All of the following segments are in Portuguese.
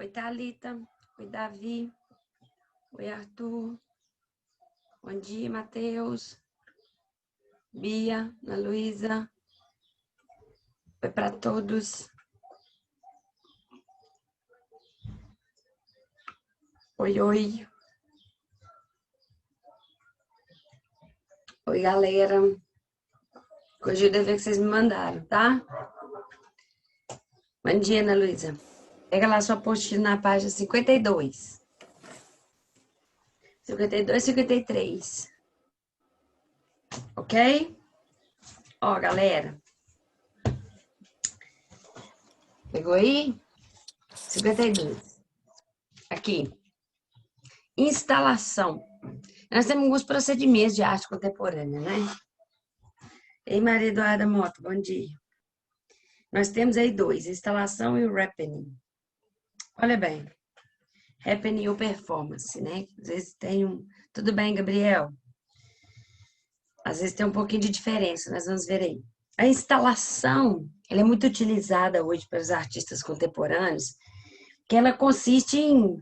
Oi, Thalita. Oi, Davi. Oi, Arthur. Bom dia, Matheus. Bia, Ana Luísa. Oi para todos. Oi, oi. Oi, galera. Hoje eu dever que vocês me mandaram, tá? Bom dia, Ana Luísa. Pega lá sua postinha na página 52. 52, 53. Ok? Ó, galera. Pegou aí? 52. Aqui. Instalação. Nós temos alguns procedimentos de arte contemporânea, né? Ei, Maria Eduarda Mota, bom dia. Nós temos aí dois, instalação e o happening. Olha bem, happening ou performance, né? Às vezes tem um... Tudo bem, Gabriel? Às vezes tem um pouquinho de diferença, nós vamos ver aí. A instalação, ela é muito utilizada hoje pelos artistas contemporâneos, que ela consiste em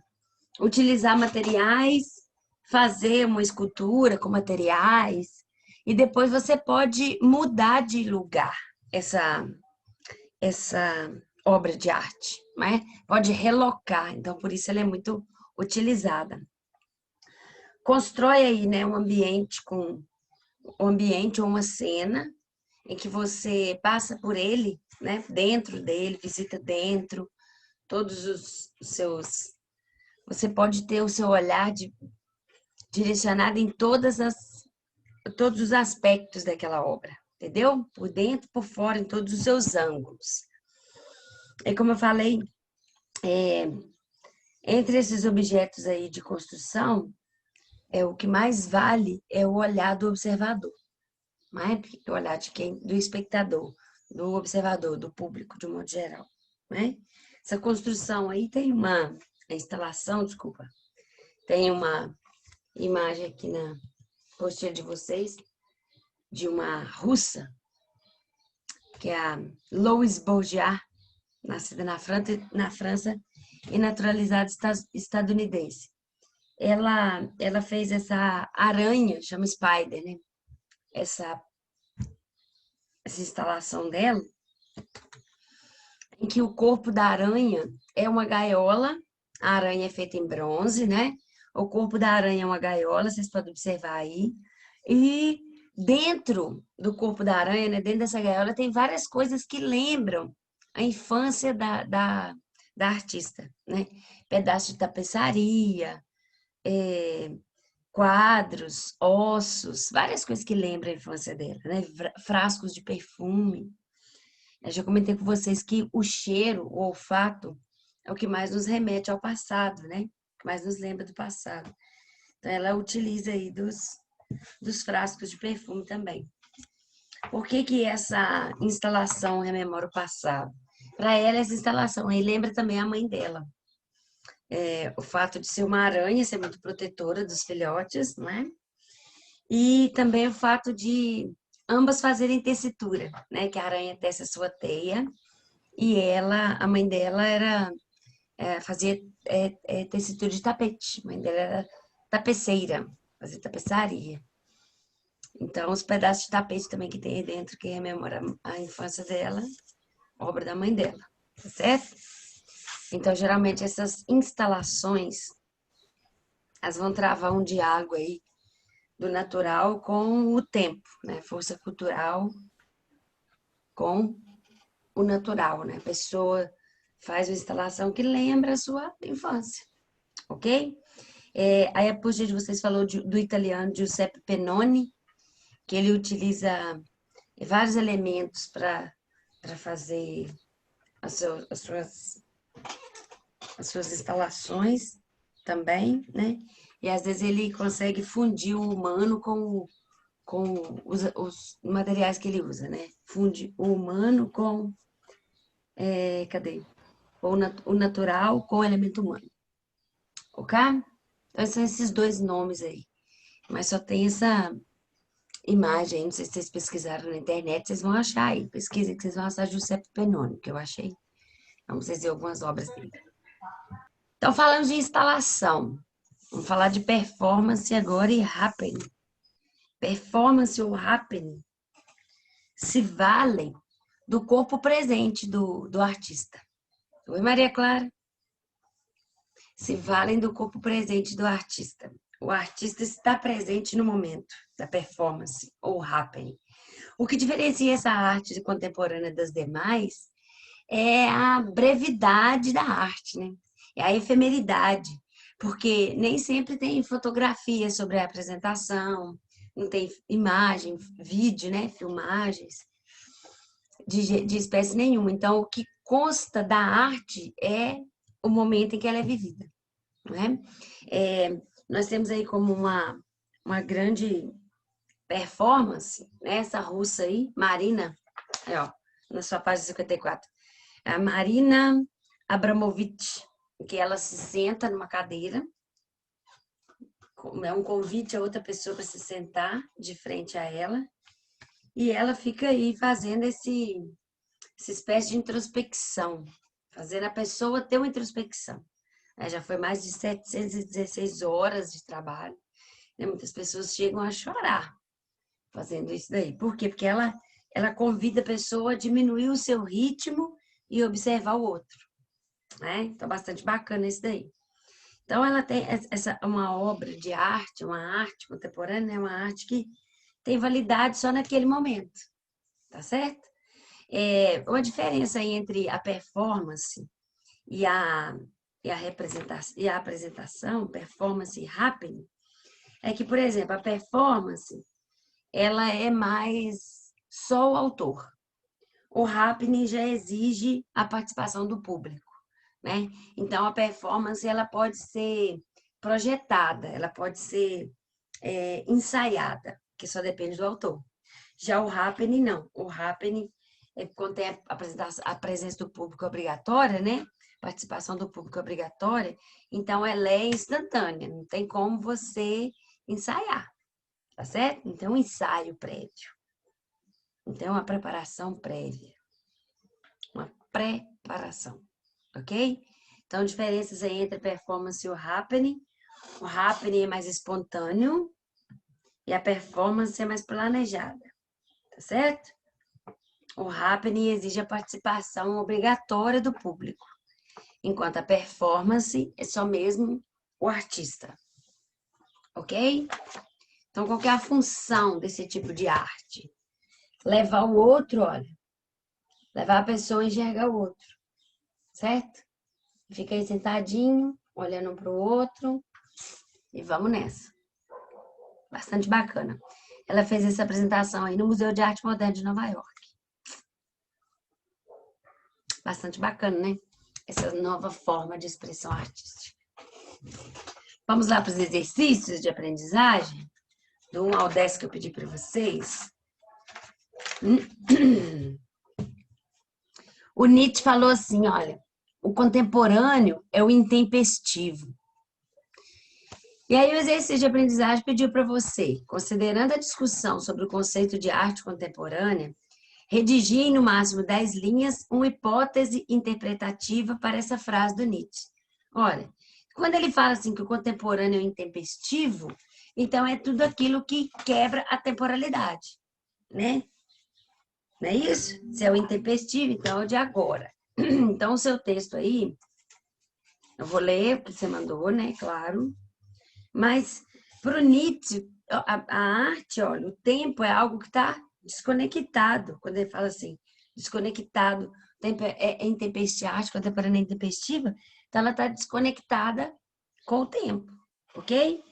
utilizar materiais, fazer uma escultura com materiais, e depois você pode mudar de lugar essa obra de arte, né? Pode relocar, então por isso ela é muito utilizada. Constrói aí, né, um ambiente ou uma cena em que você passa por ele, né, dentro dele, visita dentro, todos os seus... Você pode ter o seu olhar direcionado em todos os aspectos daquela obra, entendeu? Por dentro, por fora, em todos os seus ângulos. E como eu falei, entre esses objetos aí de construção, o que mais vale é o olhar do observador, não é? O olhar de quem? Do espectador, do observador, do público, de um modo geral, né? Essa construção aí tem a instalação, desculpa, tem uma imagem aqui na postilha de vocês, de uma russa, que é a Louise Bourgeat, nascida na França e naturalizada estadunidense. Ela fez essa aranha, chama Spider, né? Essa instalação dela, em que o corpo da aranha é uma gaiola, a aranha é feita em bronze, né? O corpo da aranha é uma gaiola, vocês podem observar aí. E dentro do corpo da aranha, né, dentro dessa gaiola, tem várias coisas que lembram a infância da artista, né? Pedaço de tapeçaria, quadros, ossos, várias coisas que lembram a infância dela, né? Frascos de perfume. Eu já comentei com vocês que o cheiro, o olfato, é o que mais nos remete ao passado, né? Que mais nos lembra do passado. Então, ela utiliza aí dos frascos de perfume também. Por que essa instalação rememora o passado? Para ela, essa instalação aí lembra também a mãe dela. O fato de ser uma aranha, ser muito protetora dos filhotes, né? E também o fato de ambas fazerem tessitura, né? Que a aranha tece a sua teia e ela, a mãe dela fazia tessitura de tapete. A mãe dela era tapeceira, fazia tapeçaria. Então, os pedaços de tapete também que tem aí dentro, que rememora a infância dela, obra da mãe dela, tá certo? Então, geralmente, essas instalações, elas vão travar um diálogo aí do natural com o tempo, né? Força cultural com o natural, né? A pessoa faz uma instalação que lembra a sua infância, ok? Aí a puxa de vocês falou do italiano Giuseppe Pennoni, que ele utiliza vários elementos para fazer as suas instalações também, né? E às vezes ele consegue fundir o humano com os materiais que ele usa, né? Funde o humano com, cadê? O natural com o elemento humano, ok? Então são esses dois nomes aí. Mas só tem essa imagem, não sei se vocês pesquisaram na internet, vocês vão achar aí. Pesquisem que vocês vão achar Giuseppe Pennoni, que eu achei. Vamos vocês ver algumas obras dele. Então, falamos de instalação. Vamos falar de performance agora e happening. Performance ou happening se valem do corpo presente do artista. Oi, Maria Clara. Se valem do corpo presente do artista. O artista está presente no momento da performance ou happening. O que diferencia essa arte contemporânea das demais é a brevidade da arte, né? É a efemeridade, porque nem sempre tem fotografia sobre a apresentação, não tem imagem, vídeo, né? Filmagens de espécie nenhuma. Então, o que consta da arte é o momento em que ela é vivida, né? Nós temos aí como uma grande performance, né? Essa russa aí, Marina, aí, ó, na sua página 54, a Marina Abramovic, que ela se senta numa cadeira, é um convite a outra pessoa para se sentar de frente a ela, e ela fica aí fazendo essa espécie de introspecção, fazendo a pessoa ter uma introspecção. Já foi mais de 716 horas de trabalho, né? Muitas pessoas chegam a chorar fazendo isso daí. Por quê? Porque ela convida a pessoa a diminuir o seu ritmo e observar o outro, né? Então, bastante bacana isso daí. Então, ela tem uma obra de arte, uma arte contemporânea, uma arte que tem validade só naquele momento, tá certo? Uma diferença aí entre a performance e a representação e a apresentação, performance e happening, é que, por exemplo, a performance ela é mais só o autor. O happening já exige a participação do público, né? Então, a performance ela pode ser projetada, ela pode ser ensaiada, que só depende do autor. Já o happening, não. O happening é quando tem a presença do público obrigatória, né? Participação do público obrigatória, então ela é instantânea, não tem como você ensaiar, tá certo? Então, um ensaio prévio. Então, uma preparação prévia. Uma preparação, ok? Então, diferenças aí entre a performance e o happening. O happening é mais espontâneo e a performance é mais planejada, tá certo? O happening exige a participação obrigatória do público, enquanto a performance é só mesmo o artista, ok? Então, qual que é a função desse tipo de arte? Levar o outro, olha, levar a pessoa a enxergar o outro, certo? Fica aí sentadinho, olhando um para o outro e vamos nessa. Bastante bacana. Ela fez essa apresentação aí no Museu de Arte Moderna de Nova York. Bastante bacana, né? Essa nova forma de expressão artística. Vamos lá para os exercícios de aprendizagem? Do 1 ao 10 que eu pedi para vocês. O Nietzsche falou assim, olha, o contemporâneo é o intempestivo. E aí o exercício de aprendizagem pediu para você, considerando a discussão sobre o conceito de arte contemporânea, redigir em no máximo 10 linhas uma hipótese interpretativa para essa frase do Nietzsche. Olha, quando ele fala assim que o contemporâneo é intempestivo, então é tudo aquilo que quebra a temporalidade, né? Não é isso? Se é o intempestivo, então é o de agora. Então, o seu texto aí, eu vou ler o que você mandou, né? Claro. Mas, para o Nietzsche, a arte, olha, o tempo é algo que está desconectado. Quando ele fala assim, desconectado, o tempo é intempestiva, a arte contemporânea é intempestiva, então ela está desconectada com o tempo, ok?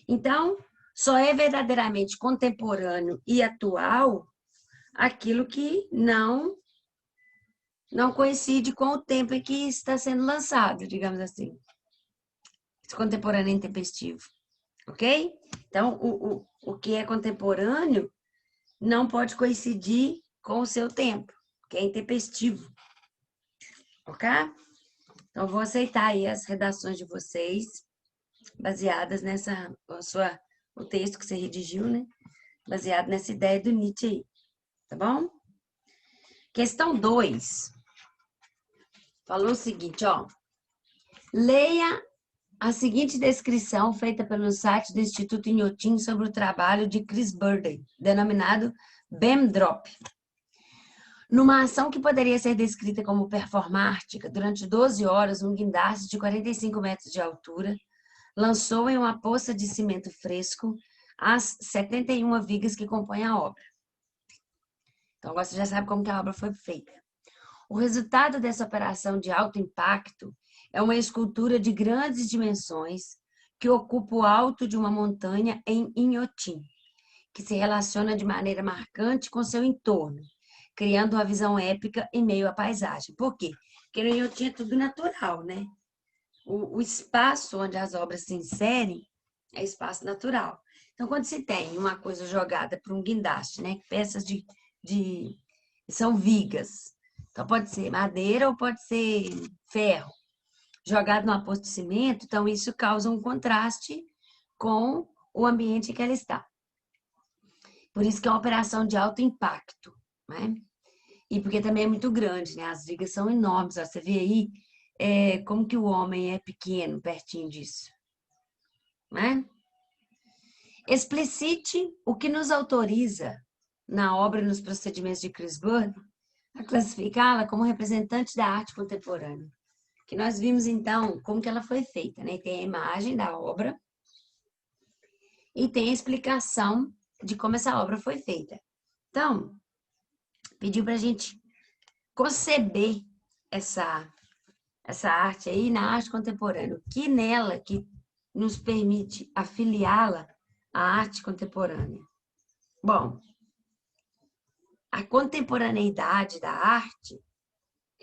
Então, só é verdadeiramente contemporâneo e atual aquilo que não coincide com o tempo em que está sendo lançado, digamos assim. Contemporâneo e intempestivo, ok? Então, o que é contemporâneo não pode coincidir com o seu tempo, que é intempestivo, ok? Então, vou aceitar aí as redações de vocês, baseadas o texto que você redigiu, né? Baseado nessa ideia do Nietzsche aí, tá bom? Questão 2. Falou o seguinte, ó. Leia a seguinte descrição feita pelo site do Instituto Inhotim sobre o trabalho de Chris Burden, denominado BEM Drop. Numa ação que poderia ser descrita como performática, durante 12 horas, um guindaste de 45 metros de altura lançou em uma poça de cimento fresco as 71 vigas que compõem a obra. Então, agora você já sabe como que a obra foi feita. O resultado dessa operação de alto impacto é uma escultura de grandes dimensões que ocupa o alto de uma montanha em Inhotim, que se relaciona de maneira marcante com seu entorno, criando uma visão épica em meio à paisagem. Por quê? Porque no Inhotim é tudo natural, né? O espaço onde as obras se inserem é espaço natural. Então, quando se tem uma coisa jogada para um guindaste, né? Peças de... são vigas. Então, pode ser madeira ou pode ser ferro. Jogado numa poça de cimento, então isso causa um contraste com o ambiente em que ela está. Por isso que é uma operação de alto impacto, né? E porque também é muito grande, né? As vigas são enormes. Ó. Você vê aí como que o homem é pequeno pertinho disso, né? Explicite o que nos autoriza na obra e nos procedimentos de Chris Burden a classificá-la como representante da arte contemporânea. Que nós vimos, então, como que ela foi feita, né? Tem a imagem da obra e tem a explicação de como essa obra foi feita. Então, pediu para a gente conceber essa arte aí na arte contemporânea. O que nela que nos permite afiliá-la à arte contemporânea? Bom, a contemporaneidade da arte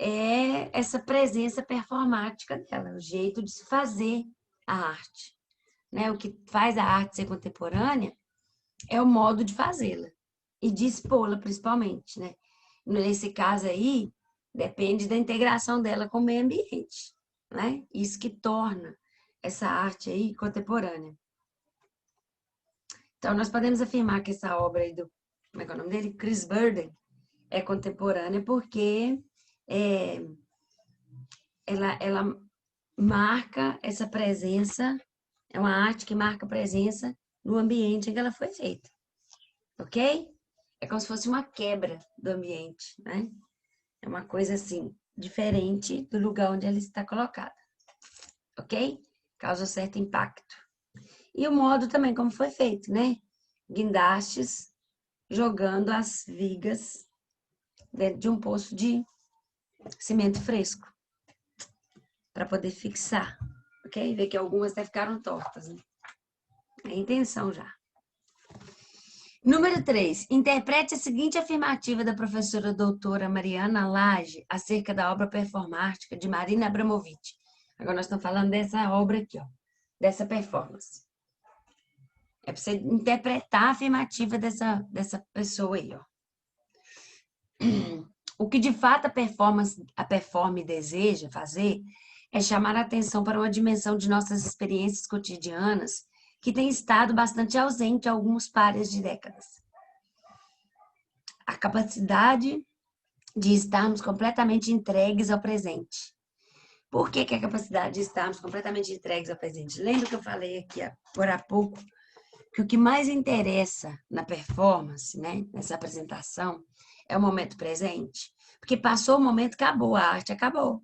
é essa presença performática dela, o jeito de se fazer a arte. Né? O que faz a arte ser contemporânea é o modo de fazê-la e de expô-la, principalmente. Né? Nesse caso aí, depende da integração dela com o meio ambiente. Né? Isso que torna essa arte aí contemporânea. Então, nós podemos afirmar que essa obra aí do, como é que é o nome dele? Chris Burden, é contemporânea porque ela marca essa presença, é uma arte que marca a presença no ambiente em que ela foi feita, ok? É como se fosse uma quebra do ambiente, né? É uma coisa assim, diferente do lugar onde ela está colocada, ok? Causa certo impacto. E o modo também como foi feito, né? Guindastes jogando as vigas dentro de um poço de cimento fresco para poder fixar, ok? Vê que algumas até ficaram tortas, né? É a intenção já. Número 3. Interprete a seguinte afirmativa da professora doutora Mariana Lage acerca da obra performática de Marina Abramovic. Agora nós estamos falando dessa obra aqui, ó, dessa performance. É para você interpretar a afirmativa dessa pessoa aí, ó. O que de fato a performance deseja fazer é chamar a atenção para uma dimensão de nossas experiências cotidianas que tem estado bastante ausente há alguns pares de décadas. A capacidade de estarmos completamente entregues ao presente. Por que a capacidade de estarmos completamente entregues ao presente? Lembra que eu falei aqui por há pouco que o que mais interessa na performance, né, nessa apresentação, é o momento presente? Porque passou o momento, acabou, a arte acabou.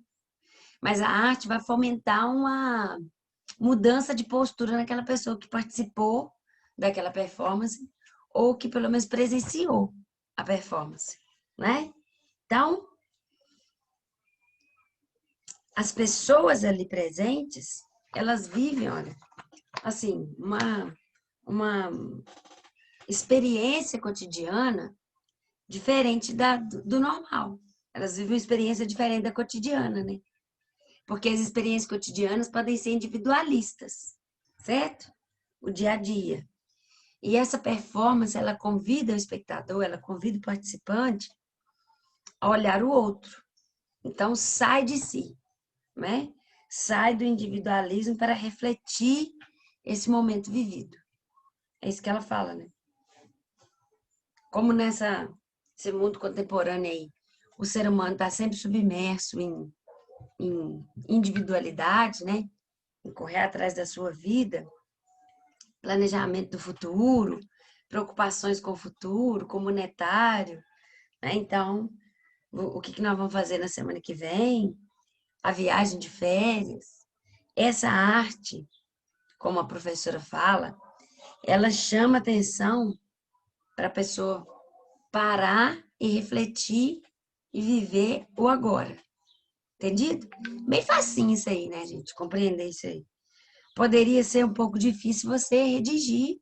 Mas a arte vai fomentar uma mudança de postura naquela pessoa que participou daquela performance ou que pelo menos presenciou a performance, né? Então, as pessoas ali presentes, elas vivem, olha, assim, uma experiência cotidiana diferente do normal. Elas vivem uma experiência diferente da cotidiana, né? Porque as experiências cotidianas podem ser individualistas, certo? O dia a dia. E essa performance, ela convida o espectador, ela convida o participante a olhar o outro. Então, sai de si, né? Sai do individualismo para refletir esse momento vivido. É isso que ela fala, né? Como nesse mundo contemporâneo aí, o ser humano está sempre submerso em em individualidade, né? Em correr atrás da sua vida, planejamento do futuro, preocupações com o futuro, com o monetário, né? Então, o que nós vamos fazer na semana que vem, a viagem de férias, essa arte, como a professora fala, ela chama atenção para a pessoa parar e refletir e viver o agora. Entendido? Bem facinho isso aí, né, gente? Compreender isso aí. Poderia ser um pouco difícil você redigir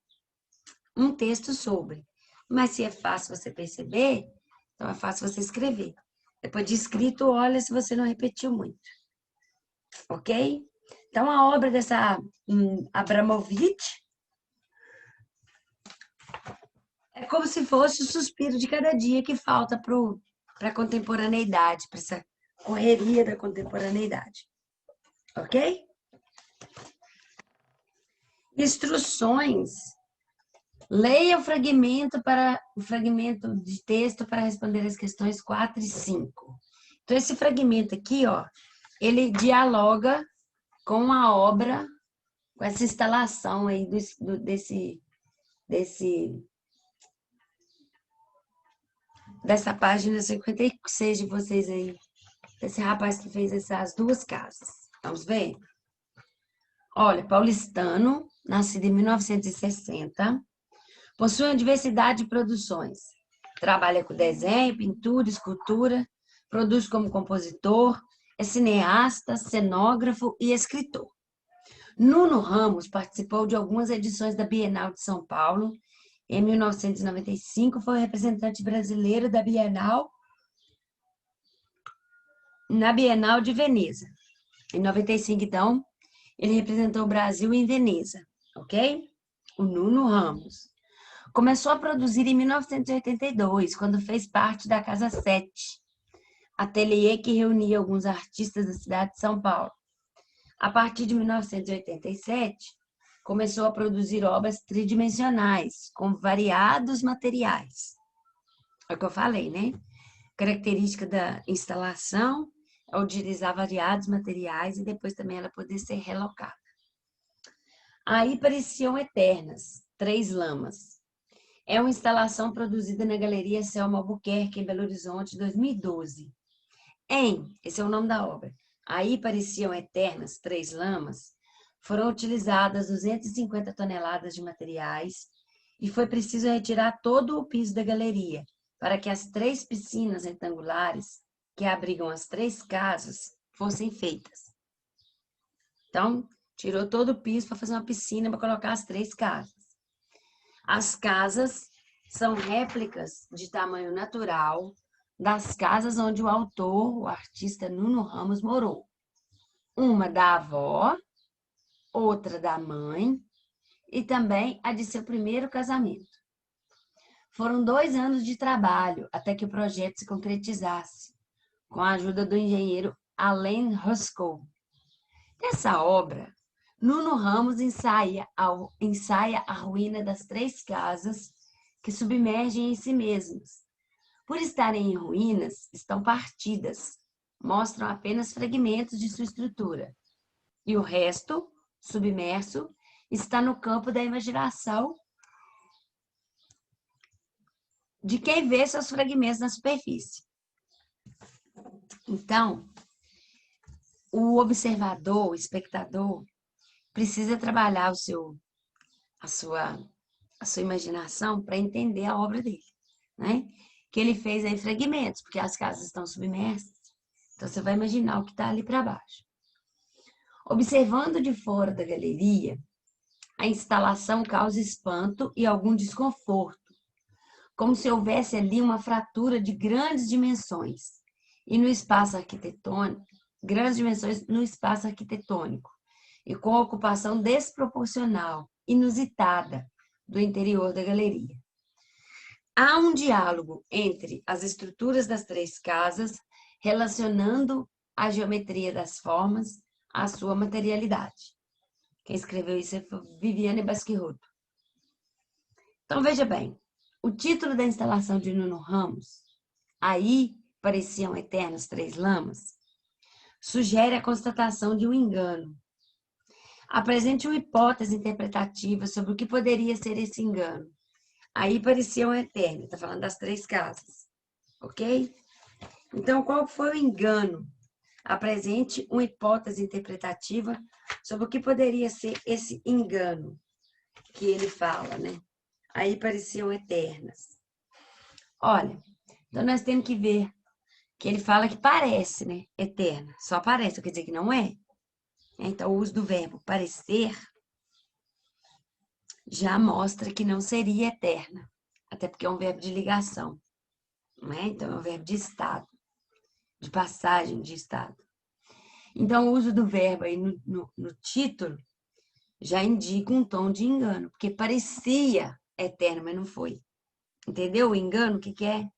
um texto sobre, mas se é fácil você perceber, então é fácil você escrever. Depois de escrito, olha se você não repetiu muito, ok? Então, a obra dessa Abramovich é como se fosse o suspiro de cada dia que falta para a contemporaneidade, para essa correria da contemporaneidade, ok? Instruções. Leia o fragmento de texto para responder as questões 4 e 5. Então, esse fragmento aqui, ó, ele dialoga com a obra, com essa instalação aí dessa página 56 de vocês aí, desse rapaz que fez essas duas casas. Vamos ver? Olha, paulistano, nascido em 1960, possui uma diversidade de produções. Trabalha com desenho, pintura, escultura, produz como compositor, é cineasta, cenógrafo e escritor. Nuno Ramos participou de algumas edições da Bienal de São Paulo. Em 1995, foi o representante brasileiro da Bienal na Bienal de Veneza. Em 95, então, ele representou o Brasil em Veneza, ok? O Nuno Ramos. Começou a produzir em 1982, quando fez parte da Casa 7, ateliê que reunia alguns artistas da cidade de São Paulo. A partir de 1987, começou a produzir obras tridimensionais, com variados materiais. É o que eu falei, né? Característica da instalação é utilizar variados materiais e depois também ela poder ser relocada. Aí pareciam eternas, 3 lamas. É uma instalação produzida na Galeria Selma Albuquerque, em Belo Horizonte, 2012. Esse é o nome da obra. Aí pareciam eternas 3 lamas, foram utilizadas 250 toneladas de materiais e foi preciso retirar todo o piso da galeria para que as 3 piscinas retangulares que abrigam as 3 casas fossem feitas. Então, tirou todo o piso para fazer uma piscina para colocar as 3 casas. As casas são réplicas de tamanho natural das casas onde o autor, o artista Nuno Ramos, morou. Uma da avó, outra da mãe e também a de seu primeiro casamento. Foram 2 anos de trabalho até que o projeto se concretizasse, com a ajuda do engenheiro Alain Roscoe. Nessa obra, Nuno Ramos ensaia a ruína das 3 casas que submergem em si mesmas. Por estarem em ruínas, estão partidas, mostram apenas fragmentos de sua estrutura. E o resto, submerso, está no campo da imaginação de quem vê seus fragmentos na superfície. Então, o observador, o espectador, precisa trabalhar a sua imaginação para entender a obra dele, né? Que ele fez em fragmentos, porque as casas estão submersas. Então, você vai imaginar o que está ali para baixo. Observando de fora da galeria, a instalação causa espanto e algum desconforto, como se houvesse ali uma fratura de grandes dimensões e no espaço arquitetônico, grandes dimensões no espaço arquitetônico e com ocupação desproporcional, inusitada do interior da galeria. Há um diálogo entre as estruturas das 3 casas, relacionando a geometria das formas à sua materialidade. Quem escreveu isso foi Viviane Basquiroto. Então, veja bem, o título da instalação de Nuno Ramos, Aí Pareciam Eternas 3 Lamas, sugere a constatação de um engano. Apresente uma hipótese interpretativa sobre o que poderia ser esse engano. Aí parecia um eterno, está falando das 3 casas, ok? Então, qual foi o engano? Apresente uma hipótese interpretativa sobre o que poderia ser esse engano que ele fala, né? Aí pareciam eternas. Olha, então nós temos que ver que ele fala que parece, né? Eterna. Só parece, quer dizer que não é. Então, o uso do verbo parecer já mostra que não seria eterna. Até porque é um verbo de ligação, não é? Então, é um verbo de estado, de passagem de estado. Então, o uso do verbo aí no título já indica um tom de engano, porque parecia eterno, mas não foi. Entendeu o engano? O que que é?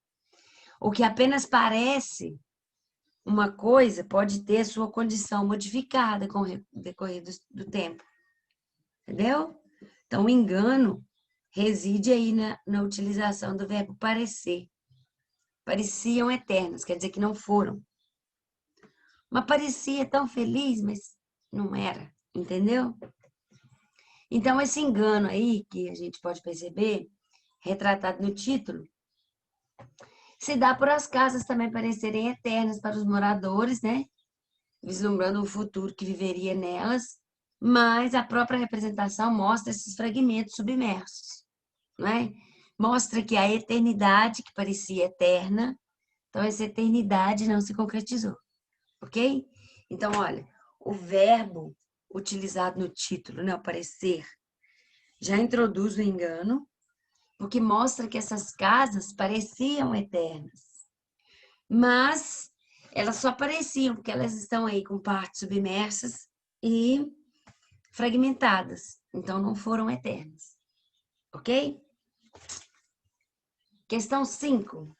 O que apenas parece uma coisa pode ter sua condição modificada com o decorrer do tempo. Entendeu? Então, o engano reside aí na utilização do verbo parecer. Pareciam eternas, quer dizer que não foram. Mas parecia tão feliz, mas não era, entendeu? Então, esse engano aí, que a gente pode perceber, retratado no título, se dá por as casas também parecerem eternas para os moradores, né? Vislumbrando o futuro que viveria nelas, mas a própria representação mostra esses fragmentos submersos, não é? Mostra que a eternidade, que parecia eterna, então essa eternidade não se concretizou, ok? Então, olha, o verbo utilizado no título, né, o parecer, já introduz o engano, porque mostra que essas casas pareciam eternas, mas elas só pareciam porque elas estão aí com partes submersas e fragmentadas, então não foram eternas, ok? Questão 5.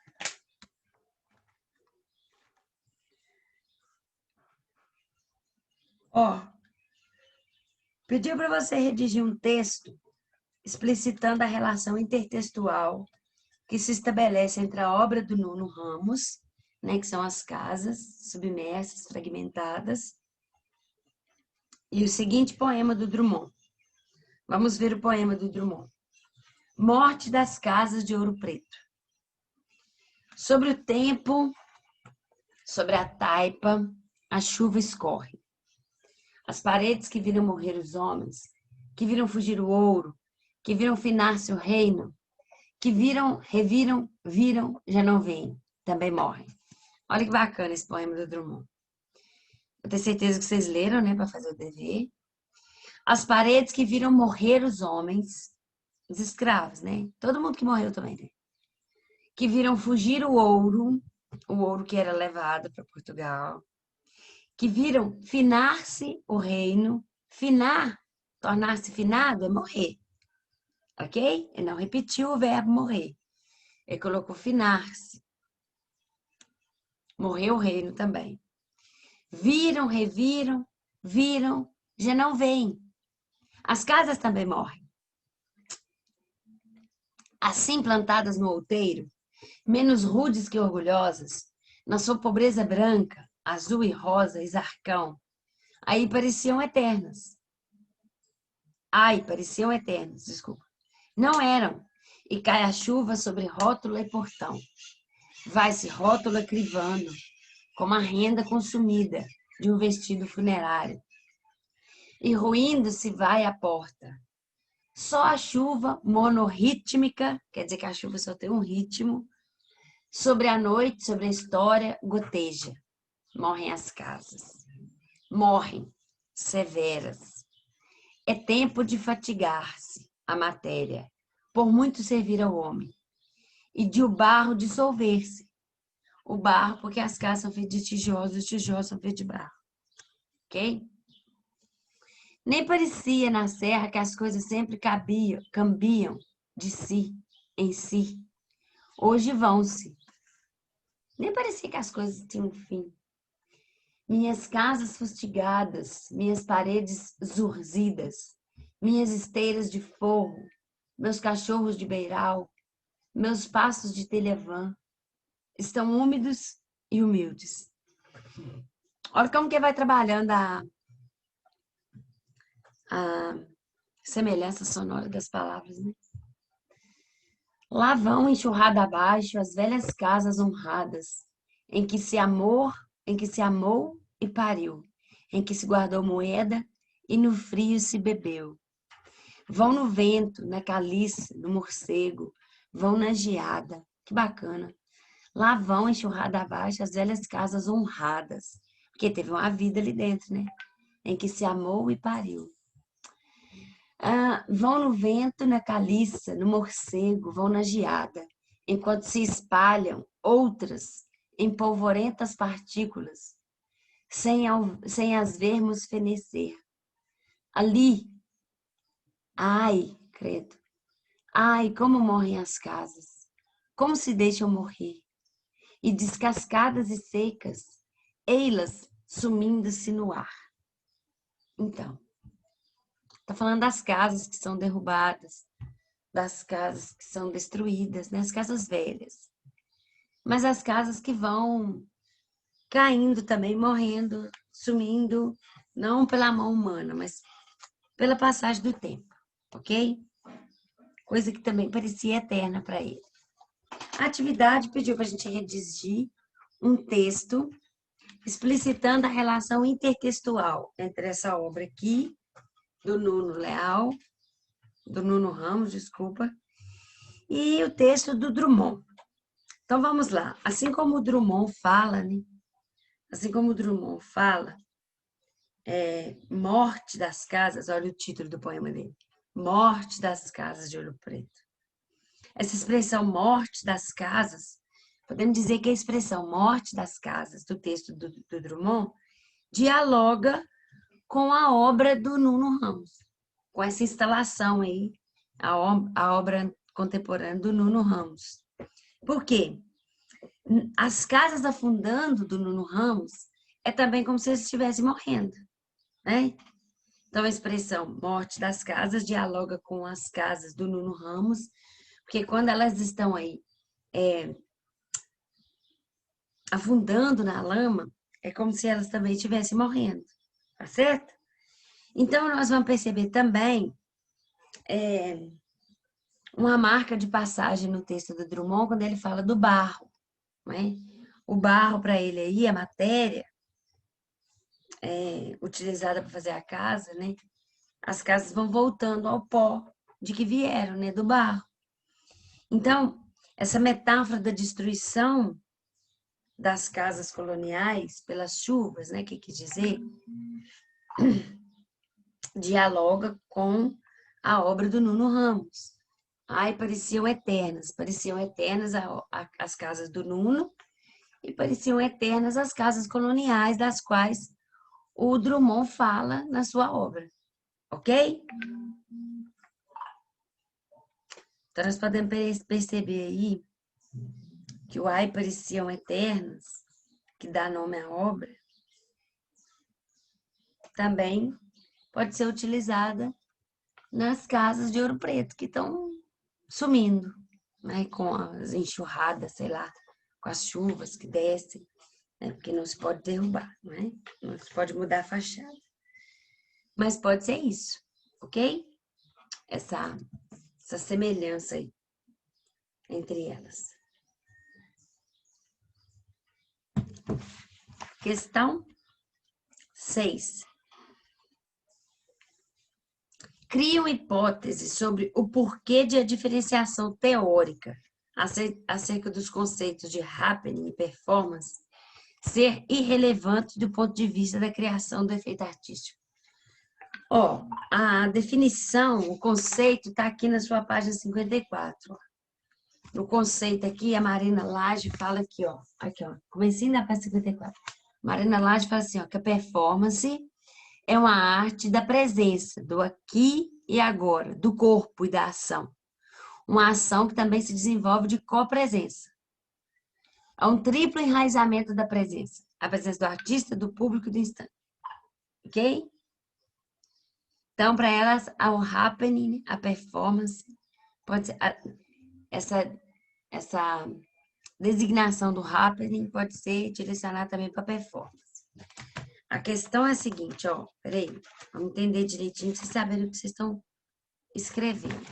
Ó, pediu para você redigir um texto explicitando a relação intertextual que se estabelece entre a obra do Nuno Ramos, né, que são as casas submersas, fragmentadas, e o seguinte poema do Drummond. Vamos ver o poema do Drummond. Morte das casas de Ouro Preto. Sobre o tempo, sobre a taipa, a chuva escorre. As paredes que viram morrer os homens, que viram fugir o ouro, que viram finar-se o reino, que viram, reviram, viram, já não veem, também morrem. Olha que bacana esse poema do Drummond. Eu tenho certeza que vocês leram, né, para fazer o dever. As paredes que viram morrer os homens, os escravos, né? Todo mundo que morreu também, né? Que viram fugir o ouro que era levado para Portugal, que viram finar-se o reino, finar, tornar-se finado é morrer, ok? Ele não repetiu o verbo morrer, ele colocou finar-se. Morreu o reino também. Viram, reviram, viram, já não veem. As casas também morrem. Assim plantadas no outeiro, menos rudes que orgulhosas, na sua pobreza branca, azul e rosa, exarcão, aí pareciam eternas. Ai, pareciam eternas, desculpa. Não eram. E cai a chuva sobre rótula e portão. Vai-se rótula crivando, como a renda consumida de um vestido funerário. E ruindo-se vai a porta. Só a chuva monorrítmica, quer dizer que a chuva só tem um ritmo, sobre a noite, sobre a história, goteja. Morrem as casas. Morrem, severas. É tempo de fatigar-se a matéria, por muito servir ao homem, e de o barro dissolver-se. O barro, porque as casas são feitas de tijolos, os tijolos são feitos de barro. Ok? Nem parecia na serra que as coisas sempre cambiam de si, em si. Hoje vão-se. Nem parecia que as coisas tinham fim. Minhas casas fustigadas, minhas paredes zurzidas, minhas esteiras de forro, meus cachorros de beiral, meus passos de telhavã, estão úmidos e humildes. Olha como que vai trabalhando a semelhança sonora das palavras, né? Lá vão enxurrada abaixo as velhas casas honradas, em que se amou e pariu, em que se guardou moeda e no frio se bebeu. Vão no vento, na caliça, no morcego, vão na geada. Que bacana. Lá vão enxurrada abaixo as velhas casas honradas, porque teve uma vida ali dentro, né? Em que se amou e pariu. Vão no vento, na caliça, no morcego, vão na geada, enquanto se espalham outras em polvorentas partículas, sem as vermos fenecer. Ali, ai, credo, ai, como morrem as casas, como se deixam morrer, e descascadas e secas, ei-las sumindo-se no ar. Então, está falando das casas que são derrubadas, das casas que são destruídas, né? As casas velhas. Mas as casas que vão caindo também, morrendo, sumindo, não pela mão humana, mas pela passagem do tempo, ok? Coisa que também parecia eterna para ele. A atividade pediu para a gente redigir um texto explicitando a relação intertextual entre essa obra aqui, do Nuno Ramos, desculpa, e o texto do Drummond. Então vamos lá. Assim como o Drummond fala, né? Assim como o Drummond fala, morte das casas, olha o título do poema dele. Morte das casas de Ouro Preto. Essa expressão morte das casas, podemos dizer que a expressão morte das casas do texto do Drummond dialoga com a obra do Nuno Ramos, com essa instalação aí, a obra contemporânea do Nuno Ramos. Por quê? As casas afundando do Nuno Ramos é também como se eles estivessem morrendo, né? Então, a expressão morte das casas dialoga com as casas do Nuno Ramos, porque quando elas estão aí afundando na lama, é como se elas também estivessem morrendo, tá certo? Então, nós vamos perceber também uma marca de passagem no texto do Drummond, quando ele fala do barro, né? O barro, para ele aí, a matéria utilizada para fazer a casa, né? As casas vão voltando ao pó de que vieram, né? Do barro. Então, essa metáfora da destruição das casas coloniais pelas chuvas, né? Que quis dizer, dialoga com a obra do Nuno Ramos. Ai, pareciam eternas as casas do Nuno e pareciam eternas as casas coloniais das quais o Drummond fala na sua obra, ok? Então, nós podemos perceber aí que o ai pareciam eternas, que dá nome à obra, também pode ser utilizada nas casas de Ouro Preto, que estão sumindo, né? Com as enxurradas, sei lá, com as chuvas que descem, né? Porque não se pode derrubar, né? Não se pode mudar a fachada. Mas pode ser isso, ok? Essa semelhança aí entre elas. Questão 6. Cria uma hipótese sobre o porquê de a diferenciação teórica acerca dos conceitos de happening e performance ser irrelevante do ponto de vista da criação do efeito artístico. Ó, a definição, o conceito está aqui na sua página 54. Ó. No conceito aqui, a Marina Lage fala aqui, ó. Aqui, ó. Comecinho da página 54. Marina Lage fala assim, ó, que a performance é uma arte da presença, do aqui e agora, do corpo e da ação. Uma ação que também se desenvolve de copresença. Há um triplo enraizamento da presença. A presença do artista, do público e do instante. Ok? Então, para elas, o happening, a performance, pode ser, essa designação do happening pode ser direcionada também para a performance. A questão é a seguinte, ó. Peraí. Vamos entender direitinho pra vocês saberem o que vocês estão escrevendo.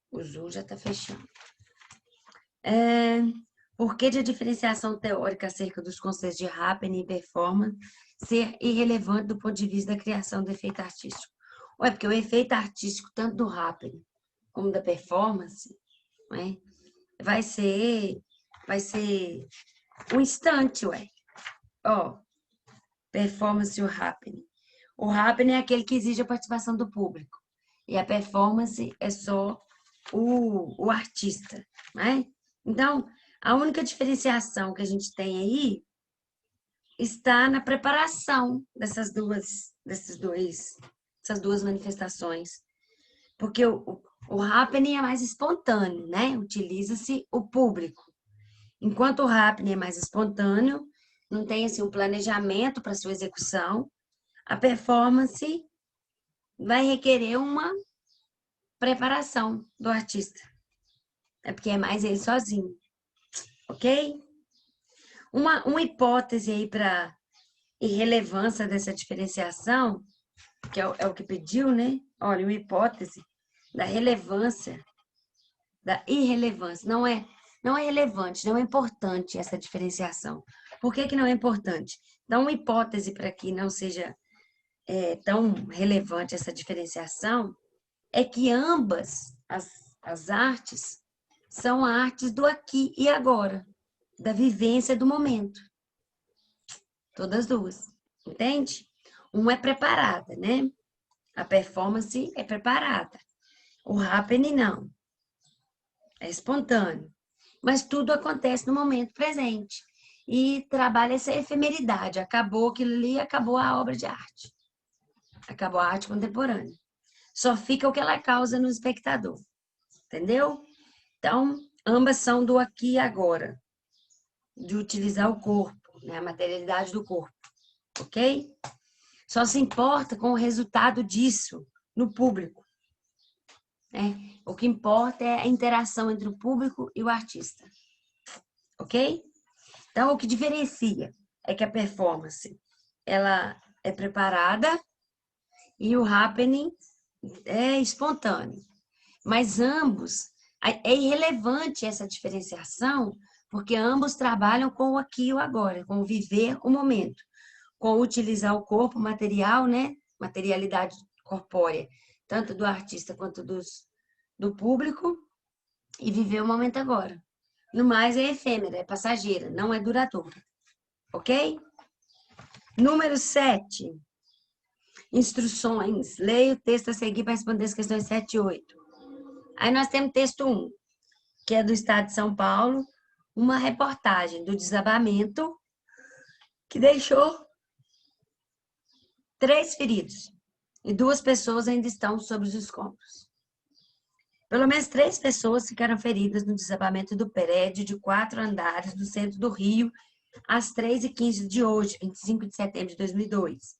O Zoom já tá fechando. Por que de a diferenciação teórica acerca dos conceitos de happening e performance ser irrelevante do ponto de vista da criação do efeito artístico? Ué, porque o efeito artístico, tanto do happening como da performance, né, vai ser um instante, ué. Ó, performance e o happening. O happening é aquele que exige a participação do público. E a performance é só o artista, né? Então, a única diferenciação que a gente tem aí está na preparação dessas duas manifestações. Porque o happening é mais espontâneo, né? Utiliza-se o público. Enquanto o happening é mais espontâneo, não tem assim, um planejamento para sua execução, a performance vai requerer uma preparação do artista. É porque é mais ele sozinho, ok? Uma hipótese aí para irrelevância dessa diferenciação, que é o que pediu, né? Olha, uma hipótese da relevância, da irrelevância. Não é relevante, não é importante essa diferenciação. Por que não é importante? Então, uma hipótese para que não seja tão relevante essa diferenciação é que ambas as artes são artes do aqui e agora, da vivência do momento. Todas duas, entende? Uma é preparada, né? A performance é preparada. O happening não. É espontâneo. Mas tudo acontece no momento presente. E trabalha essa efemeridade. Acabou aquilo ali, acabou a obra de arte. Acabou a arte contemporânea. Só fica o que ela causa no espectador. Entendeu? Então, ambas são do aqui e agora. De utilizar o corpo, né? A materialidade do corpo. Ok? Só se importa com o resultado disso no público. Né? O que importa é a interação entre o público e o artista. Ok? Então, o que diferencia é que a performance ela é preparada e o happening é espontâneo. Mas ambos, é irrelevante essa diferenciação, porque ambos trabalham com o aqui e o agora, com o viver o momento, com utilizar o corpo material, né? Materialidade corpórea, tanto do artista quanto do público, e viver o momento agora. No mais, é efêmera, é passageira, não é duradoura. Ok? Número 7. Instruções. Leia o texto a seguir para responder as questões 7 e 8. Aí nós temos texto 1, que é do Estado de São Paulo, uma reportagem do desabamento que deixou 3 feridos e 2 pessoas ainda estão sob os escombros. Pelo menos 3 pessoas ficaram feridas no desabamento do prédio de 4 andares no centro do Rio, às 3h15 de hoje, 25 de setembro de 2002.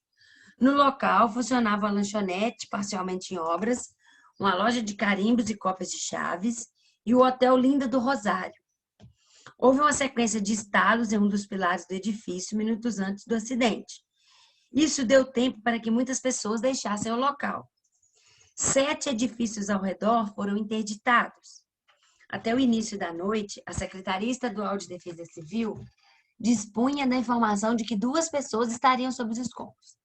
No local, funcionava uma lanchonete parcialmente em obras, uma loja de carimbos e cópias de chaves e o Hotel Linda do Rosário. Houve uma sequência de estalos em um dos pilares do edifício minutos antes do acidente. Isso deu tempo para que muitas pessoas deixassem o local. 7 edifícios ao redor foram interditados. Até o início da noite, a Secretaria Estadual de Defesa Civil dispunha da informação de que 2 pessoas estariam sob os escombros.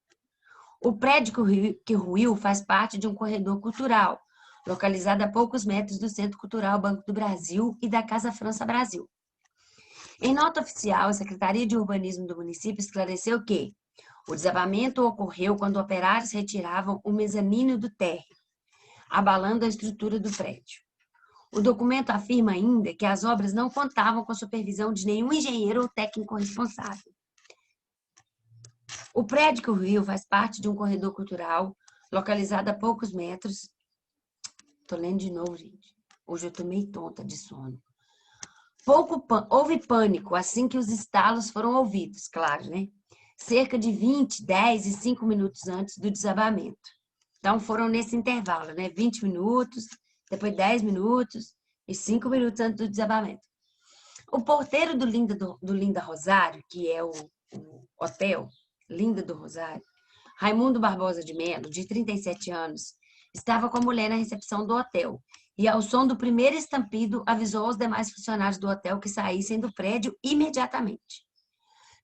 O prédio que ruiu faz parte de um corredor cultural, localizado a poucos metros do Centro Cultural Banco do Brasil e da Casa França Brasil. Em nota oficial, a Secretaria de Urbanismo do município esclareceu que o desabamento ocorreu quando operários retiravam o mezanino do térreo, abalando a estrutura do prédio. O documento afirma ainda que as obras não contavam com a supervisão de nenhum engenheiro ou técnico responsável. O prédio que ruiu faz parte de um corredor cultural localizado a poucos metros. Tô lendo de novo, gente. Hoje eu tô meio tonta de sono. Houve pânico assim que os estalos foram ouvidos, claro, né? Cerca de 20, 10 e 5 minutos antes do desabamento. Então, foram nesse intervalo, né? 20 minutos, depois 10 minutos e 5 minutos antes do desabamento. O porteiro do Linda Rosário, que é o hotel, Linda do Rosário, Raimundo Barbosa de Melo, de 37 anos, estava com a mulher na recepção do hotel e, ao som do primeiro estampido, avisou aos demais funcionários do hotel que saíssem do prédio imediatamente.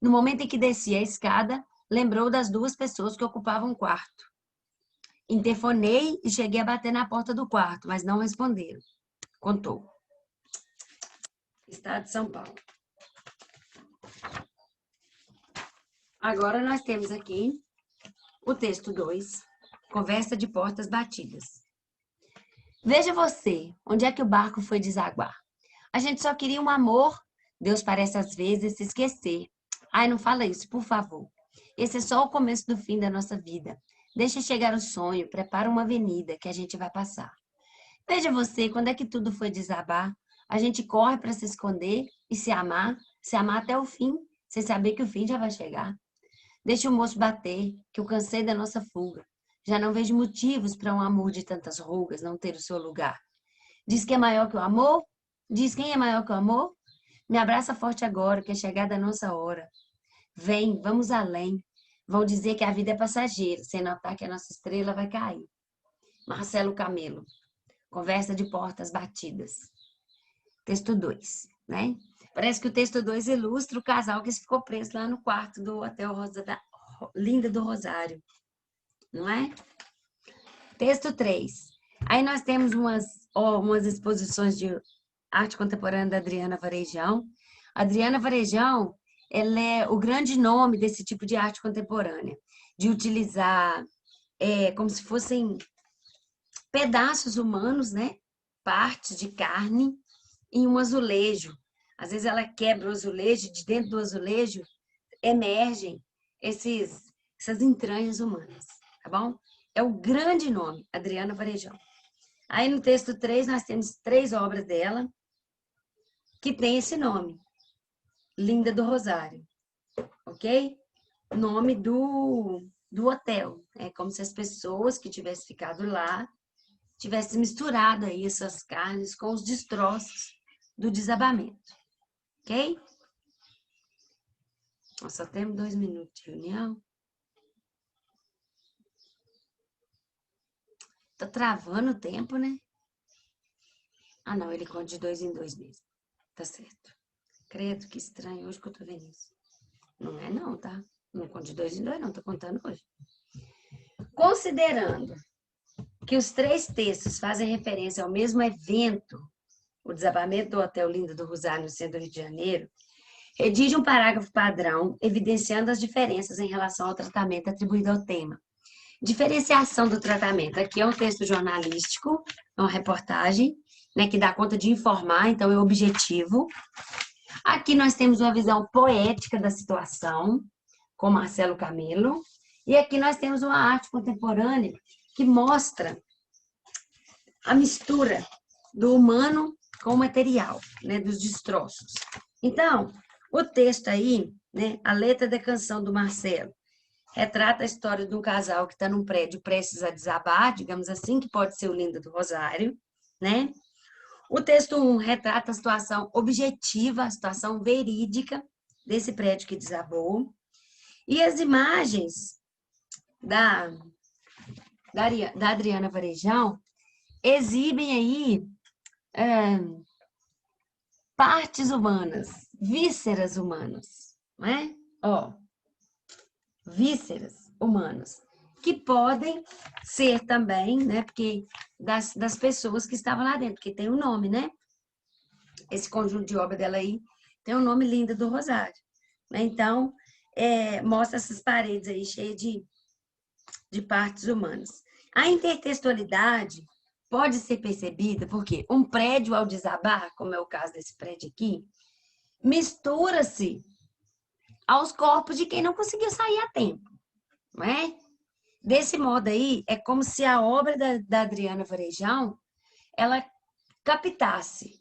No momento em que descia a escada, lembrou das duas pessoas que ocupavam o quarto. Interfonei e cheguei a bater na porta do quarto, mas não responderam. Contou. Estado de São Paulo. Agora nós temos aqui o texto 2, conversa de portas batidas. Veja você, onde é que o barco foi desaguar? A gente só queria um amor. Deus parece às vezes se esquecer. Ai, não fala isso, por favor. Esse é só o começo do fim da nossa vida. Deixa chegar o sonho, prepara uma avenida que a gente vai passar. Veja você, quando é que tudo foi desabar? A gente corre para se esconder e se amar até o fim, sem saber que o fim já vai chegar. Deixa o moço bater, que eu cansei da nossa fuga. Já não vejo motivos para um amor de tantas rugas não ter o seu lugar. Diz que é maior que o amor? Diz quem é maior que o amor? Me abraça forte agora, que é chegada a nossa hora. Vem, vamos além. Vão dizer que a vida é passageira, sem notar que a nossa estrela vai cair. Marcelo Camelo. Conversa de portas batidas. Texto 2, né? Parece que o texto 2 ilustra o casal que ficou preso lá no quarto do Hotel Linda do Rosário, não é? Texto 3. Aí nós temos umas exposições de arte contemporânea da Adriana Varejão. Adriana Varejão, ela é o grande nome desse tipo de arte contemporânea, de utilizar como se fossem pedaços humanos, né? Partes de carne em um azulejo. Às vezes ela quebra o azulejo e de dentro do azulejo emergem essas entranhas humanas, tá bom? É o grande nome, Adriana Varejão. Aí no texto 3 nós temos 3 obras dela que tem esse nome, Linda do Rosário, ok? Nome do hotel. É como se as pessoas que tivessem ficado lá tivessem misturado aí essas carnes com os destroços do desabamento, ok? Nós só temos 2 minutos de reunião. Tá travando o tempo, né? Ah, não, ele conta de 2 em 2 mesmo. Tá certo. Credo, que estranho hoje que eu tô vendo isso. Não é não, tá? Não conta de 2 em 2 não, tô contando hoje. Considerando que os 3 textos fazem referência ao mesmo evento, o desabamento do Hotel Linda do Rosário, no centro do Rio de Janeiro, redige um parágrafo padrão evidenciando as diferenças em relação ao tratamento atribuído ao tema. Diferenciação do tratamento. Aqui é um texto jornalístico, é uma reportagem, né, que dá conta de informar, então é objetivo. Aqui nós temos uma visão poética da situação, com Marcelo Camelo, e aqui nós temos uma arte contemporânea que mostra a mistura do humano com o material, né, dos destroços. Então, o texto aí, né, a letra da canção do Marcelo, retrata a história de um casal que está num prédio prestes a desabar, digamos assim, que pode ser o Linda do Rosário, né? O texto 1 retrata a situação objetiva, a situação verídica desse prédio que desabou. E as imagens da Adriana Varejão exibem aí partes humanas, vísceras humanas, né? Ó, vísceras humanas, que podem ser também, né? Porque das pessoas que estavam lá dentro, que tem um nome, né? Esse conjunto de obra dela aí tem um nome Linda do Rosário, né? Então, mostra essas paredes aí cheias de partes humanas. A intertextualidade pode ser percebida porque um prédio ao desabar, como é o caso desse prédio aqui, mistura-se aos corpos de quem não conseguiu sair a tempo, não é? Desse modo aí, é como se a obra da Adriana Varejão, ela captasse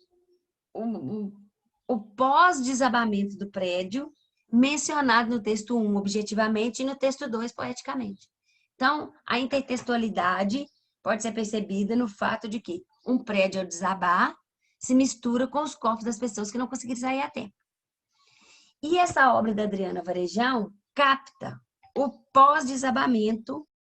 o pós-desabamento do prédio, mencionado no texto 1 objetivamente e no texto 2 poeticamente. Então, a intertextualidade pode ser percebida no fato de que um prédio ao desabar se mistura com os corpos das pessoas que não conseguiram sair a tempo. E essa obra da Adriana Varejão capta o pós-desabamento